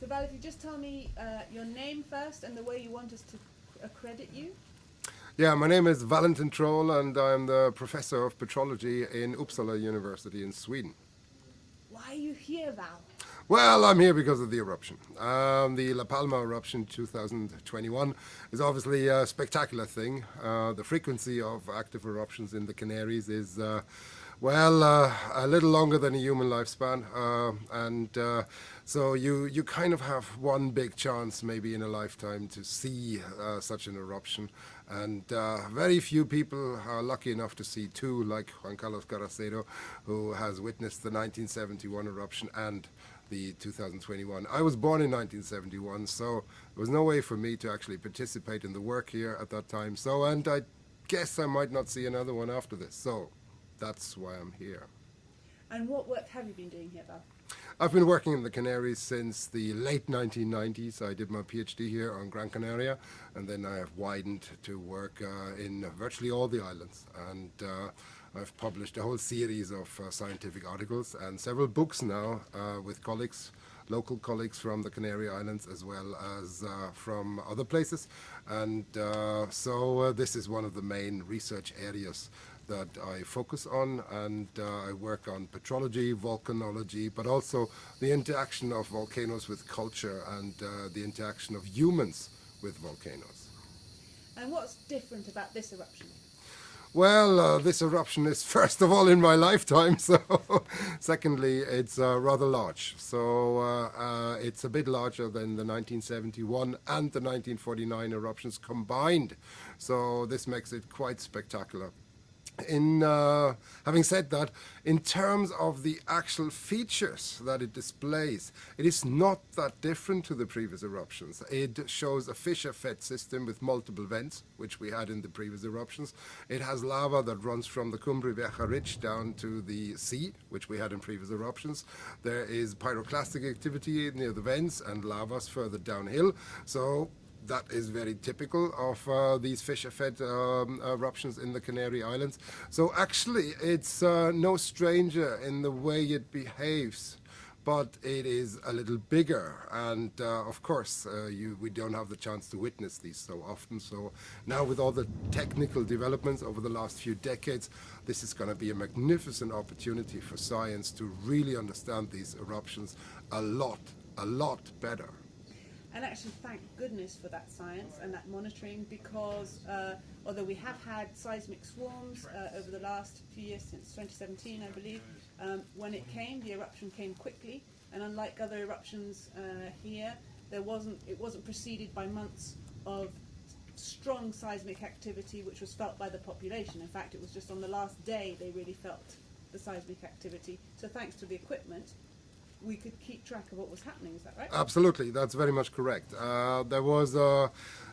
So Val, if you just tell me your name first and the way you want us to accredit you. Yeah, my name is Valentin Troll, and I'm the professor of petrology in Uppsala University in Sweden. Why are you here, Val? Well, I'm here because of the eruption. The La Palma eruption 2021 is obviously a spectacular thing. The frequency of active eruptions in the Canaries is, a little longer than a human lifespan. So you kind of have one big chance maybe in a lifetime to see such an eruption. And very few people are lucky enough to see two, like Juan Carlos Carracero, who has witnessed the 1971 eruption and the 2021. I was born in 1971, so there was no way for me to actually participate in the work here at that time. And I guess I might not see another one after this. So that's why I'm here. And what work have you been doing here, Val? I've been working in the Canaries since the late 1990s. I did my PhD here on Gran Canaria, and then I have widened to work in virtually all the islands. And I've published a whole series of scientific articles and several books now with colleagues, local colleagues from the Canary Islands as well as from other places. And so this is one of the main research areas that I focus on, and I work on petrology, volcanology, but also the interaction of volcanoes with culture and the interaction of humans with volcanoes. And what's different about this eruption? Well, this eruption is first of all in my lifetime, so secondly, it's rather large. So it's a bit larger than the 1971 and the 1949 eruptions combined. So this makes it quite spectacular. Having said that, in terms of the actual features that it displays, it is not that different to the previous eruptions. It shows a fissure-fed system with multiple vents, which we had in the previous eruptions. It has lava that runs from the Cumbre Vieja ridge down to the sea, which we had in previous eruptions. There is pyroclastic activity near the vents and lavas further downhill. So that is very typical of these fissure-fed eruptions in the Canary Islands. So actually, it's no stranger in the way it behaves, but it is a little bigger. And of course, we don't have the chance to witness these so often. So now with all the technical developments over the last few decades, this is going to be a magnificent opportunity for science to really understand these eruptions a lot better. And actually, thank goodness for that science and that monitoring, because although we have had seismic swarms over the last few years, since 2017, I believe, when it came, the eruption came quickly, and unlike other eruptions here, it wasn't preceded by months of strong seismic activity, which was felt by the population. In fact, it was just on the last day they really felt the seismic activity. So thanks to the equipment, we could keep track of what was happening. Is that right? Absolutely, that's very much correct. There was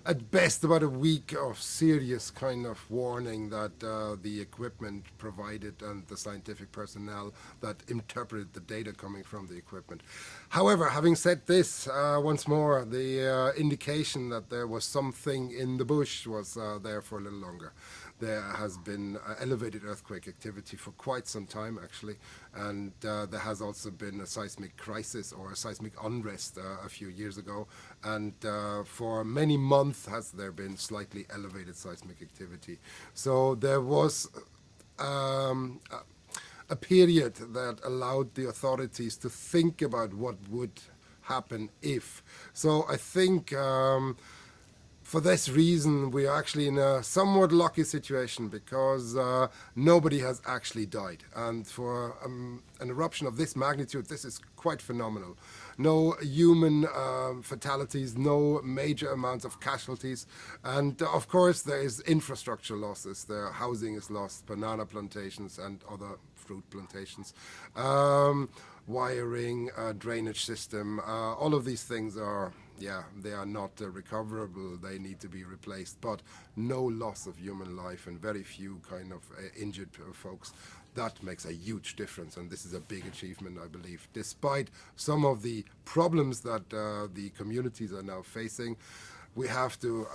at best about a week of serious kind of warning that the equipment provided and the scientific personnel that interpreted the data coming from the equipment. However, having said this, once more, the indication that there was something in the bush was there for a little longer. There has been elevated earthquake activity for quite some time, actually, and there has also been a seismic crisis or a seismic unrest a few years ago, and for many months has there been slightly elevated seismic activity. So there was a period that allowed the authorities to think about what would happen if. So I think for this reason, we are actually in a somewhat lucky situation because nobody has actually died. And for an eruption of this magnitude, this is quite phenomenal. No human fatalities, no major amounts of casualties. And of course, there is infrastructure losses. The housing is lost, banana plantations and other fruit plantations. Wiring, drainage system, all of these things are, they are not recoverable. They need to be replaced, but no loss of human life and very few kind of injured folks. That makes a huge difference, and this is a big achievement, I believe. Despite some of the problems that the communities are now facing, we have to,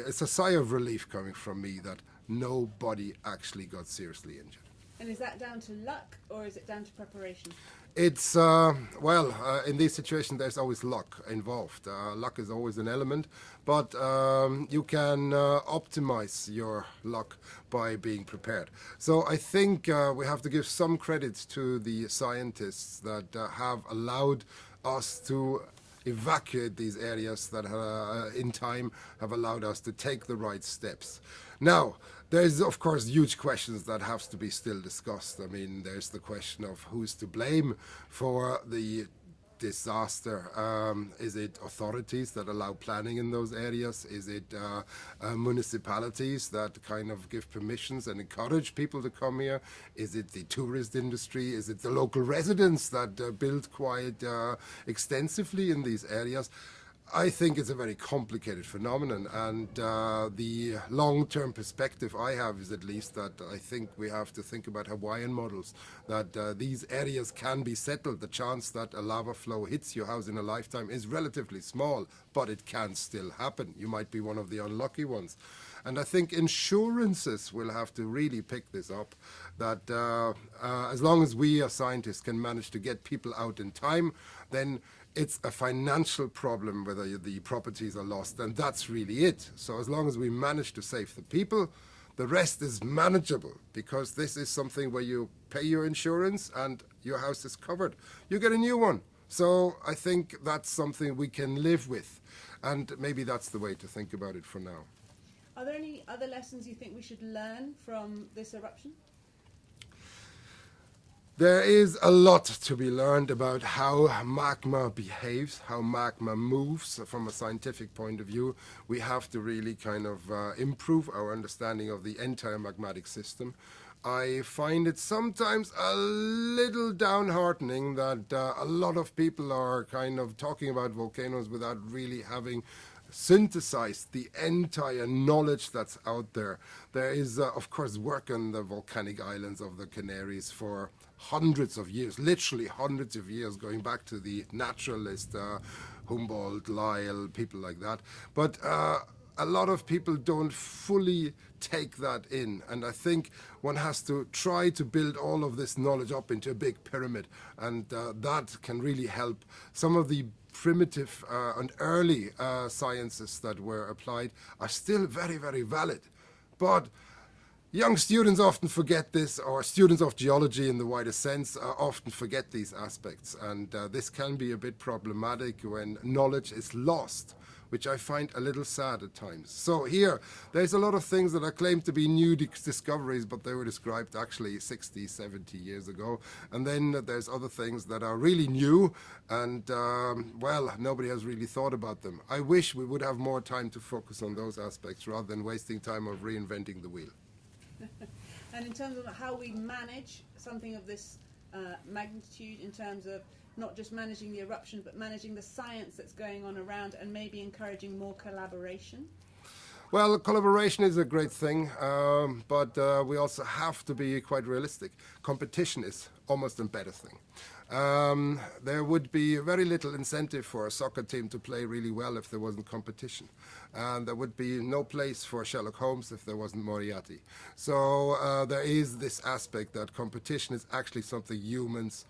it's a sigh of relief coming from me that nobody actually got seriously injured. And is that down to luck or is it down to preparation? It's, in these situations, there's always luck involved. Luck is always an element, but you can optimize your luck by being prepared. So I think we have to give some credit to the scientists that have allowed us to evacuate these areas that in time have allowed us to take the right steps. Now, there's of course huge questions that have to be still discussed. I mean, there's the question of who's to blame for the disaster. Is it authorities that allow planning in those areas? Is it municipalities that kind of give permissions and encourage people to come here? Is it the tourist industry? Is it the local residents that build quite extensively in these areas? I think it's a very complicated phenomenon, and the long-term perspective I have is at least that I think we have to think about Hawaiian models, that these areas can be settled. The chance that a lava flow hits your house in a lifetime is relatively small, but it can still happen. You might be one of the unlucky ones. And I think insurances will have to really pick this up, that as long as we as scientists can manage to get people out in time, then it's a financial problem whether the properties are lost, and that's really it. So as long as we manage to save the people, the rest is manageable, because this is something where you pay your insurance and your house is covered. You get a new one. So I think that's something we can live with, and maybe that's the way to think about it for now. Are there any other lessons you think we should learn from this eruption? There is a lot to be learned about how magma behaves, how magma moves from a scientific point of view. We have to really kind of improve our understanding of the entire magmatic system. I find it sometimes a little downheartening that a lot of people are kind of talking about volcanoes without really having synthesized the entire knowledge that's out there. There is, of course, work on the volcanic islands of the Canaries for hundreds of years, literally hundreds of years, going back to the naturalist, Humboldt, Lyell, people like that. But a lot of people don't fully take that in, and I think one has to try to build all of this knowledge up into a big pyramid, and that can really help. Some of the primitive and early sciences that were applied are still very, very valid. But young students often forget this, or students of geology in the wider sense often forget these aspects, and this can be a bit problematic when knowledge is lost, which I find a little sad at times. So here, there's a lot of things that are claimed to be new discoveries, but they were described actually 60, 70 years ago. And then there's other things that are really new, and nobody has really thought about them. I wish we would have more time to focus on those aspects rather than wasting time of reinventing the wheel. And in terms of how we manage something of this magnitude, in terms of not just managing the eruption, but managing the science that's going on around, and maybe encouraging more collaboration? Well, collaboration is a great thing, but we also have to be quite realistic. Competition is almost a better thing. There would be very little incentive for a soccer team to play really well if there wasn't competition. And there would be no place for Sherlock Holmes if there wasn't Moriarty. So there is this aspect that competition is actually something humans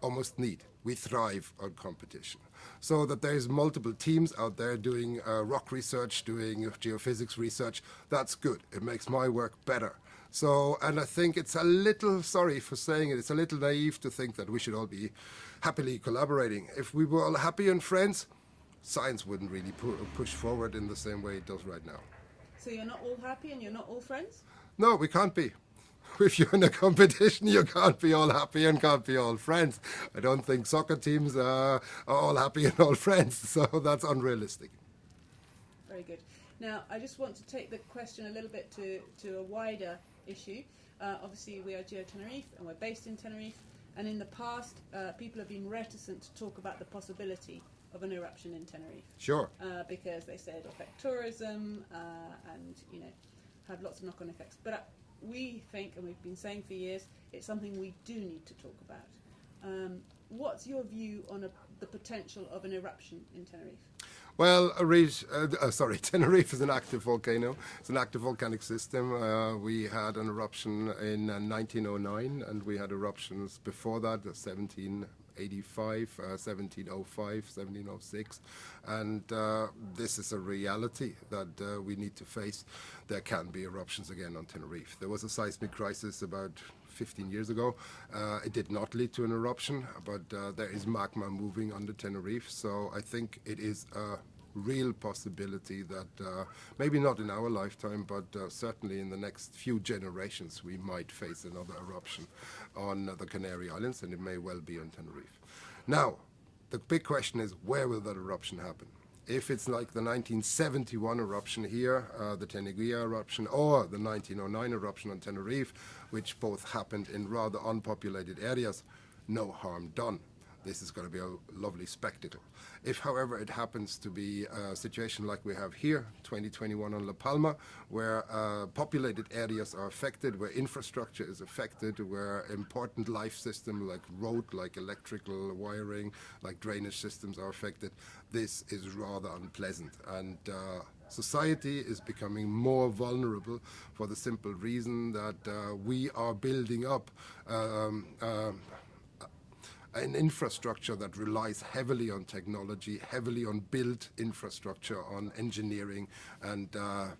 almost need. We thrive on competition. So that there's multiple teams out there doing rock research, doing geophysics research, that's good. It makes my work better. So, and I think it's a little, sorry for saying it, it's a little naive to think that we should all be happily collaborating. If we were all happy and friends, science wouldn't really push forward in the same way it does right now. So you're not all happy and you're not all friends? No, we can't be. If you're in a competition, you can't be all happy and can't be all friends. I don't think soccer teams are all happy and all friends, so that's unrealistic. Very good. Now, I just want to take the question a little bit to a wider issue. Obviously, we are GeoTenerife and we're based in Tenerife, and in the past, people have been reticent to talk about the possibility of an eruption in Tenerife. Sure. Because they say it'll affect tourism and, have lots of knock-on effects. But we think, and we've been saying for years, it's something we do need to talk about. What's your view on the potential of an eruption in Tenerife? Well, Tenerife is an active volcano. It's an active volcanic system. We had an eruption in 1909, and we had eruptions before that, 1785, 1705, 1706. And this is a reality that we need to face. There can be eruptions again on Tenerife. There was a seismic crisis about 15 years ago. It did not lead to an eruption, but there is magma moving under Tenerife. So I think it is a real possibility that maybe not in our lifetime, but certainly in the next few generations, we might face another eruption on the Canary Islands, and it may well be on Tenerife. Now, the big question is, where will that eruption happen? If it's like the 1971 eruption here, the Teneguía eruption, or the 1909 eruption on Tenerife, which both happened in rather unpopulated areas, no harm done. This is going to be a lovely spectacle. If, however, it happens to be a situation like we have here, 2021 on La Palma, where populated areas are affected, where infrastructure is affected, where important life systems like road, like electrical wiring, like drainage systems are affected, this is rather unpleasant. And society is becoming more vulnerable for the simple reason that we are building up an infrastructure that relies heavily on technology, heavily on built infrastructure, on engineering, and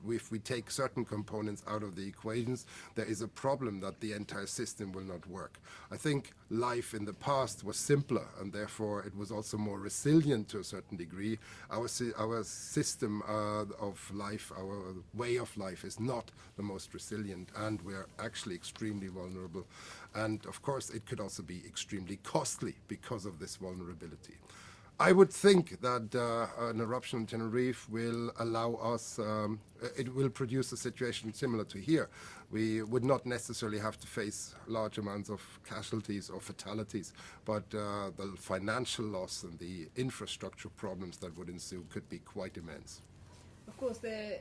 if we take certain components out of the equations, there is a problem that the entire system will not work. I think life in the past was simpler, and therefore it was also more resilient to a certain degree. Our system of life, our way of life is not the most resilient, and we're actually extremely vulnerable. And of course, it could also be extremely costly because of this vulnerability. I would think that an eruption in Tenerife will allow us, it will produce a situation similar to here. We would not necessarily have to face large amounts of casualties or fatalities, but the financial loss and the infrastructure problems that would ensue could be quite immense. Of course, there,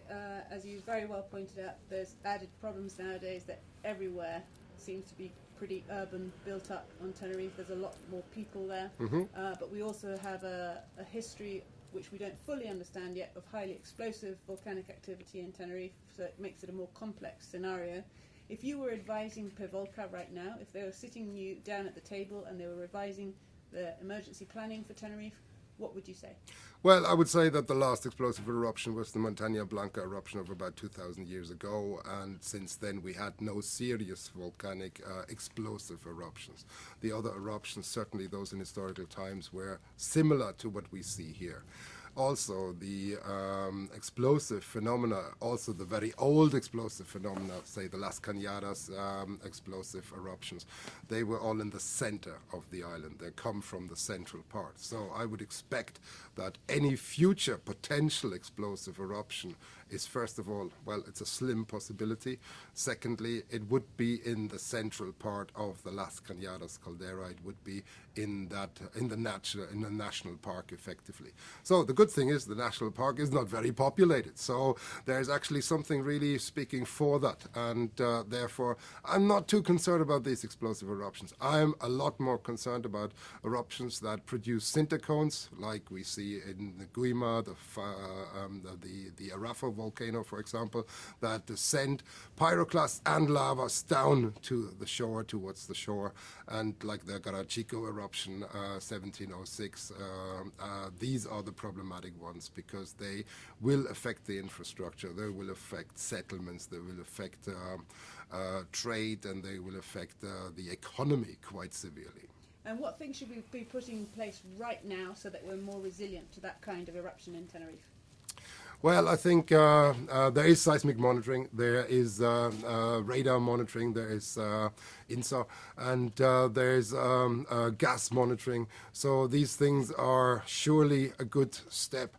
as you very well pointed out, there's added problems nowadays that everywhere seems to be pretty urban, built up on Tenerife. There's a lot more people there, but we also have a history which we don't fully understand yet of highly explosive volcanic activity in Tenerife, so it makes it a more complex scenario. If you were advising Pevolca right now, if they were sitting you down at the table and they were revising the emergency planning for Tenerife, what would you say? Well, I would say that the last explosive eruption was the Montaña Blanca eruption of about 2,000 years ago, and since then we had no serious volcanic explosive eruptions. The other eruptions, certainly those in historical times, were similar to what we see here. Also, the explosive phenomena, also the very old explosive phenomena, say the Las Cañadas explosive eruptions, they were all in the center of the island. They come from the central part. So I would expect that any future potential explosive eruption is, first of all, well, it's a slim possibility. Secondly, it would be in the central part of the Las Cañadas caldera. It would be in the national park, effectively. So the good thing is the national park is not very populated. So there's actually something really speaking for that. And therefore, I'm not too concerned about these explosive eruptions. I'm a lot more concerned about eruptions that produce sintercones, like we see in the Guima, the Arafo volcano, for example, that send pyroclasts and lavas down to the shore, towards the shore, and like the Garachico eruption, 1706, these are the problematic ones because they will affect the infrastructure, they will affect settlements, they will affect trade, and they will affect the economy quite severely. And what things should we be putting in place right now so that we're more resilient to that kind of eruption in Tenerife? Well, I think there is seismic monitoring, there is radar monitoring, there is INSA, and there is gas monitoring. So these things are surely a good step.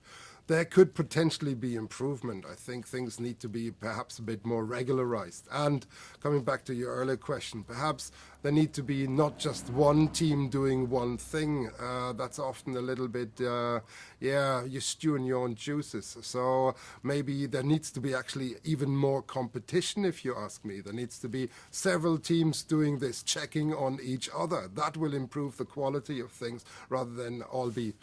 There could potentially be improvement. I think things need to be perhaps a bit more regularized. And coming back to your earlier question, perhaps there need to be not just one team doing one thing. That's often a little bit, you stew in your own juices. So maybe there needs to be actually even more competition, if you ask me. There needs to be several teams doing this, checking on each other. That will improve the quality of things rather than all be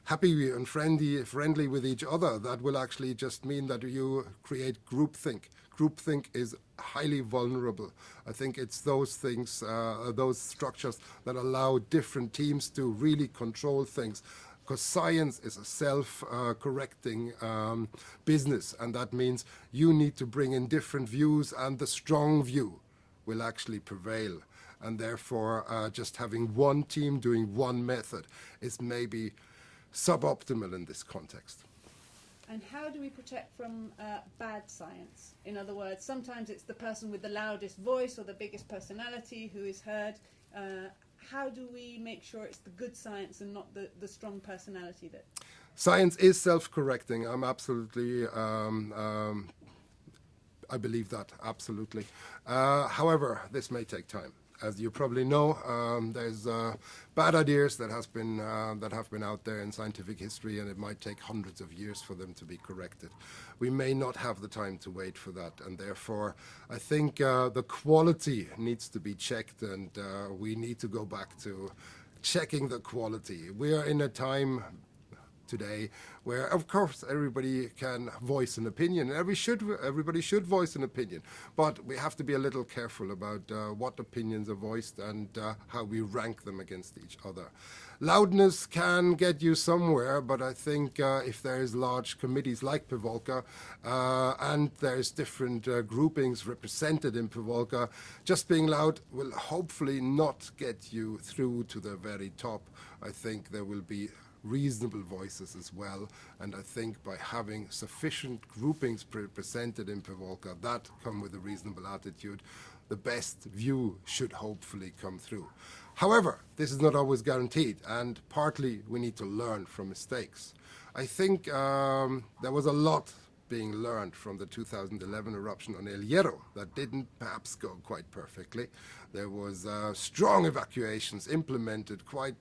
happy and friendly with each other, that will actually just mean that you create groupthink. Groupthink is highly vulnerable. I think it's those things, those structures that allow different teams to really control things. Because science is a self-correcting business, and that means you need to bring in different views, and the strong view will actually prevail. And therefore, just having one team doing one method is maybe suboptimal in this context. And how do we protect from bad science? In other words, sometimes it's the person with the loudest voice or the biggest personality who is heard. How do we make sure it's the good science and not the strong personality that... Science is self-correcting. I'm absolutely... I believe that, absolutely. However, this may take time. As you probably know, there's bad ideas that have been out there in scientific history, and it might take hundreds of years for them to be corrected. We may not have the time to wait for that, and therefore I think the quality needs to be checked, and we need to go back to checking the quality. We are in a time today where, of course, everybody can voice an opinion. Everybody should voice an opinion, but we have to be a little careful about what opinions are voiced and how we rank them against each other. Loudness can get you somewhere, but I think if there is large committees like PVOLCA and there's different groupings represented in PVOLCA, just being loud will hopefully not get you through to the very top. I think there will be reasonable voices as well, and I think by having sufficient groupings presented in PVOLCA that come with a reasonable attitude, the best view should hopefully come through. However, this is not always guaranteed, and partly we need to learn from mistakes. I think there was a lot being learned from the 2011 eruption on El Hierro that didn't perhaps go quite perfectly. There was strong evacuations implemented quite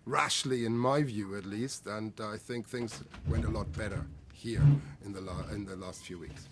rashly, in my view at least, and I think things went a lot better here in the last few weeks.